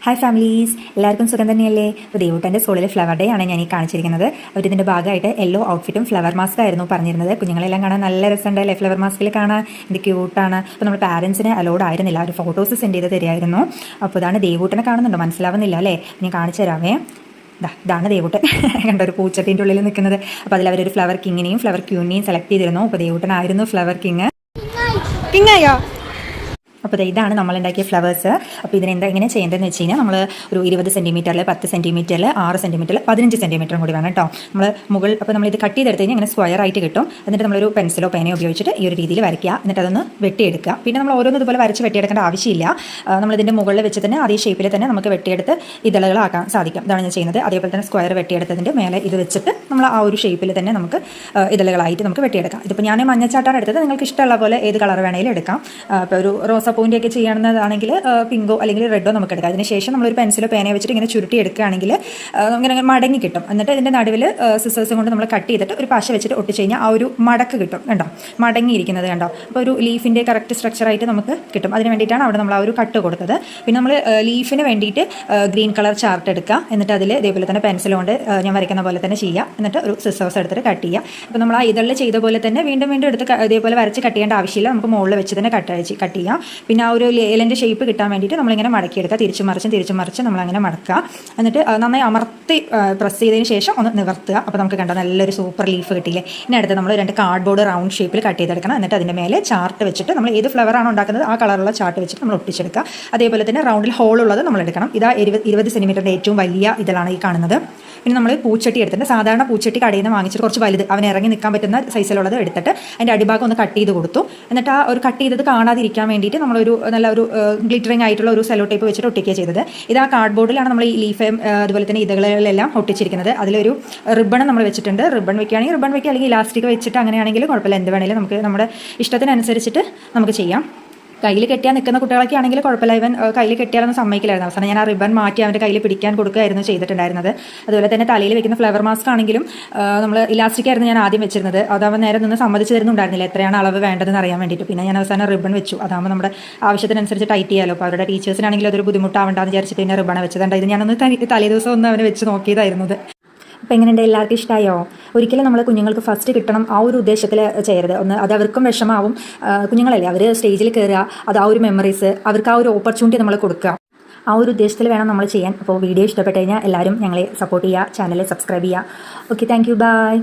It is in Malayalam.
ഹായ് ഫാമിലീസ്, എല്ലാവർക്കും സുഖം തന്നെയല്ലേ? ഇപ്പോൾ ദേവൂട്ടൻ്റെ സ്കൂളിൽ ഫ്ലവർ ഡേ ആണ് ഞാൻ ഈ കാണിച്ചിരിക്കുന്നത്. അവരിതിൻ്റെ ഭാഗമായിട്ട് യെല്ലോ ഔട്ട്ഫിറ്റും ഫ്ലവർ മാസ്ക് ആയിരുന്നു പറഞ്ഞിരുന്നത്. കുഞ്ഞുങ്ങളെല്ലാം കാണാൻ നല്ല രസമുണ്ടല്ലേ ഫ്ലവർ മാസ്കിൽ കാണാൻ, ഇത് ക്യൂട്ടാണ്. അപ്പോൾ നമ്മൾ പാരൻസിന് അലോഡ് ആയിരുന്നില്ല, അവർ ഫോട്ടോസ് സെൻഡ് ചെയ്ത് തരികയായിരുന്നു. അപ്പോൾ ഇതാണ് ദേവൂട്ടനെ കാണുന്നുണ്ടോ? മനസ്സിലാവുന്നില്ല അല്ലേ? ഞാൻ കാണിച്ചു തരാമേ. ഇതാണ് ദേവൂട്ടൻ കണ്ട ഒരു പൂച്ചട്ടിൻ്റെ ഉള്ളിൽ നിൽക്കുന്നത്. അപ്പോൾ അതിൽ അവരൊരു ഫ്ലവർ കിങ്ങിനെയും ഫ്ലവർ ക്യൂണിനെയും സെലക്ട് ചെയ്തിരുന്നു. അപ്പോൾ ദേവൂട്ടനായിരുന്നു ഫ്ലവർ കിങ്ങായോ? അപ്പോൾ ഇതാണ് നമ്മളുണ്ടാക്കിയ ഫ്ലവേഴ്സ്. അപ്പോൾ ഇതിനെന്താ ഇങ്ങനെ ചെയ്യേണ്ടതെന്ന് വെച്ച് കഴിഞ്ഞാൽ നമ്മൾ ഒരു 20 സെൻറ്റിമീറ്ററിൽ 10 സെൻറ്റിമീറ്ററിൽ 6 സെൻറ്റിമീറ്ററിൽ 15 സെൻറ്റിമീറ്ററും കൂടി വേണം കേട്ടോ. അപ്പോൾ നമ്മളിത് കട്ട് ചെയ്തെടുത്ത് കഴിഞ്ഞാൽ ഇങ്ങനെ സ്ക്വയർ ആയിട്ട് കിട്ടും. എന്നിട്ട് നമ്മളൊരു പെൻസിലോ പേനയോ ഉപയോഗിച്ചിട്ട് ഈ ഒരു രീതിയിൽ വരയ്ക്കുക. എന്നിട്ട് അതൊന്ന് വെട്ടിയെടുക്കുക. പിന്നെ നമ്മൾ ഓരോന്നും ഇതുപോലെ വരച്ച് വെട്ടിയെടുക്കേണ്ട ആവശ്യമില്ല. നമ്മളിതിൻ്റെ മുകളിൽ വെച്ച് തന്നെ അതേ ഷേപ്പിൽ തന്നെ നമുക്ക് വെട്ടിയെടുത്ത് ഇതളുകളാക്കാൻ സാധിക്കും. ഇതാണ് ഞാൻ ചെയ്യുന്നത്. അതേപോലെ തന്നെ സ്ക്വയർ വെട്ടിയെടുത്തതിൻ്റെ മേലെ ഇത് വെച്ചിട്ട് നമ്മൾ ആ ഒരു ഷേപ്പിൽ തന്നെ നമുക്ക് ഇതളുകളായിട്ട് നമുക്ക് വെട്ടിയെടുക്കാം. ഇതിപ്പോൾ ഞാൻ മഞ്ഞച്ചാട്ടാണ് എടുത്തത്. നിങ്ങൾക്ക് ഇഷ്ടമുള്ള പോലെ ഏത് കളർ വേണമെങ്കിലും എടുക്കാം. ഇപ്പോൾ ഒരു റോസാപ്പൂവിൻ്റെയൊക്കെ ചെയ്യുന്നതാണെങ്കിൽ പിങ്കോ അല്ലെങ്കിൽ റെഡോ നമുക്ക് എടുക്കാം. അതിനുശേഷം നമ്മളൊരു പെൻസിലോ പേനയോ വെച്ചിട്ട് ഇങ്ങനെ ചുരുട്ടി എടുക്കുകയാണെങ്കിൽ ഇങ്ങനെ മടങ്ങി കിട്ടും. എന്നിട്ട് ഇതിൻ്റെ നടുവിൽ സിസേഴ്സ് കൊണ്ട് നമ്മൾ കട്ട് ചെയ്തിട്ട് ഒരു പശ വെച്ചിട്ട് ഒട്ടിച്ച് കഴിഞ്ഞാൽ ആ ഒരു മടക്ക് കിട്ടും. കണ്ടോ, മടങ്ങിയിരിക്കുന്നത് കണ്ടോ? അപ്പോൾ ഒരു ലീഫിൻ്റെ കറക്റ്റ് സ്ട്രക്ചറായിട്ട് നമുക്ക് കിട്ടും. അതിന് വേണ്ടിയിട്ടാണ് അവിടെ നമ്മൾ ആ ഒരു കട്ട് കൊടുത്തത്. പിന്നെ നമ്മൾ ലീഫിന് വേണ്ടിയിട്ട് ഗ്രീൻ കളർ ചാർട്ട് എടുക്കുക. എന്നിട്ട് അതിൽ ഇതേപോലെ തന്നെ പെൻസിൽ കൊണ്ട് ഞാൻ വരയ്ക്കുന്ന പോലെ തന്നെ ചെയ്യുക. എന്നിട്ട് ഒരു സിസേഴ്സ് എടുത്തിട്ട് കട്ട് ചെയ്യുക. അപ്പോൾ നമ്മൾ ആ ഇതളിൽ ചെയ്ത പോലെ തന്നെ വീണ്ടും വീണ്ടും എടുത്ത് ഇതേപോലെ വരച്ച് കട്ട് ചെയ്യേണ്ട ആവശ്യമില്ല. നമുക്ക് മുകളിൽ വെച്ച് തന്നെ കട്ട് ചെയ്യാം. പിന്നെ ആ ഒരു ലേലൻ്റെ ഷേപ്പ് കിട്ടാൻ വേണ്ടിയിട്ട് നമ്മളിങ്ങനെ മടക്കിയെടുക്കുക. തിരിച്ചും മറിച്ചും നമ്മളങ്ങനെ മടക്കുക. എന്നിട്ട് നന്നായി അമർത്തി പ്രസ് ചെയ്തതിന് ശേഷം ഒന്ന് നിവർത്തുക. അപ്പോൾ നമുക്ക് കണ്ടോ നല്ലൊരു സൂപ്പർ ലീഫ് കിട്ടിയില്ലേ? ഇനി അടുത്ത് നമ്മൾ 2 കാർഡ്ബോർഡ് റൗണ്ട് ഷേപ്പിൽ കട്ട് ചെയ്തെടുക്കണം. എന്നിട്ട് അതിൻ്റെ മേലെ ചാർട്ട് വെച്ചിട്ട് നമ്മൾ ഏത് ഫ്ലവറാണോ ഉണ്ടാക്കുന്നത് ആ കളറുള്ള ചാർട്ട് വെച്ചിട്ട് നമ്മൾ ഒട്ടിച്ചെടുക്കുക. അതേപോലെ തന്നെ റൗണ്ടിൽ ഹോളുള്ളത് നമ്മൾ എടുക്കണം. ഇതാ 20 സെൻറ്റിമീറ്ററിൻ്റെ ഏറ്റവും വലിയ ഇതിലാണ് ഈ കാണുന്നത്. പിന്നെ നമ്മൾ പൂച്ചട്ടി എടുത്തിട്ട് സാധാരണ പൂച്ചട്ടി കടയിൽ നിന്ന് വാങ്ങിച്ചിട്ട് കുറച്ച് വലുത് അവൻ ഇറങ്ങി നിൽക്കാൻ പറ്റുന്ന സൈസിലുള്ളത് എടുത്തിട്ട് അതിൻ്റെ അടിഭാഗം ഒന്ന് കട്ട് ചെയ്ത് കൊടുത്തു. എന്നിട്ട് ആ ഒരു കട്ട് ചെയ്തത് കാണാതിരിക്കാൻ വേണ്ടിയിട്ട് നമ്മളൊരു നല്ല ഒരു ഗ്ലിറ്ററിങ് ആയിട്ടുള്ള ഒരു സെല്ലോ ടേപ്പ് വെച്ചിട്ട് ഒട്ടിക്കുക ചെയ്തത്. ഇത് ആ കാർഡ്ബോർഡിലാണ് നമ്മൾ ഈ ലീഫ് അതുപോലെ തന്നെ ഇതകളെല്ലാം ഒട്ടിച്ചിരിക്കുന്നത്. അതിലൊരു റിബൺ നമ്മൾ വെച്ചിട്ടുണ്ട്. റിബൺ വെക്കുകയാണെങ്കിൽ റിബൺ വെക്കുക, അല്ലെങ്കിൽ ഇലാസ്റ്റിക് വെച്ചിട്ട് അങ്ങനെയാണെങ്കിൽ കുഴപ്പമില്ല. എന്ത് വേണമെങ്കിലും നമുക്ക് നമ്മുടെ ഇഷ്ടത്തിനനുസരിച്ചിട്ട് നമുക്ക് ചെയ്യാം. കയ്യിൽ കെട്ടിയാൽ നിൽക്കുന്ന കുട്ടികളൊക്കെ ആണെങ്കിൽ കുഴപ്പമില്ല. ഇവൻ കയ്യിൽ കെട്ടിയാലൊന്നും സമ്മതിക്കില്ലായിരുന്നു. അവസാനം ഞാൻ ആ റിബൺ മാറ്റി അവൻ്റെ കയ്യിൽ പിടിക്കാൻ കൊടുക്കുകയായിരുന്നു ചെയ്തിട്ടുണ്ടായിരുന്നത്. അതുപോലെ തന്നെ തലയിൽ വെക്കുന്ന ഫ്ലവർ മാസ്ക് ആണെങ്കിലും നമ്മൾ ഇലാസ്റ്റിക് ആയിരുന്നു ഞാൻ ആദ്യം വെച്ചിരുന്നത്. അതാവുമ്പോൾ നേരെ നിന്ന് സമ്മതിച്ച് തരുന്നുണ്ടായിരുന്നില്ല എത്രയാണ് അളവ് വേണ്ടതെന്ന് അറിയാൻ വേണ്ടിയിട്ട്. പിന്നെ ഞാൻ അവസാനം റിബൺ വെച്ചു. അതാകുമ്പോൾ നമ്മുടെ ആവശ്യത്തിനനുസരിച്ച് ടൈറ്റ് ചെയ്യാമല്ലോ. അപ്പോൾ അവരുടെ ടീച്ചേഴ്സിനാണെങ്കിൽ അതൊരു ബുദ്ധിമുട്ടാവണ്ടെന്ന് വിചാരിച്ചിട്ട് പിന്നെ റിബൺ വെച്ചതുണ്ട്. ഇത് ഞാനൊന്ന് തലേ ദിവസം ഒന്ന് അവന് വെച്ച് നോക്കിയതായിരുന്നത്. അപ്പോൾ എങ്ങനെയുണ്ട്? എല്ലാവർക്കും ഇഷ്ടമായോ? ഒരിക്കലും നമ്മൾ കുഞ്ഞുങ്ങൾക്ക് ഫസ്റ്റ് കിട്ടണം ആ ഒരു ഉദ്ദേശത്തിൽ ചെയ്യരുത്. അത് അവർക്കും വിഷമാവും. കുഞ്ഞുങ്ങളല്ലേ, അവർ സ്റ്റേജിൽ കയറുക, അത് ആ ഒരു മെമ്മറീസ് അവർക്ക് ആ ഒരു ഓപ്പർച്യൂണിറ്റി നമ്മൾ കൊടുക്കുക. ആ ഒരു ഉദ്ദേശത്തിൽ വേണം നമ്മൾ ചെയ്യാൻ. അപ്പോൾ വീഡിയോ ഇഷ്ടപ്പെട്ട് കഴിഞ്ഞാൽ എല്ലാവരും ഞങ്ങളെ സപ്പോർട്ട് ചെയ്യുക, ചാനൽ സബ്സ്ക്രൈബ് ചെയ്യുക. Okay, thank you, by.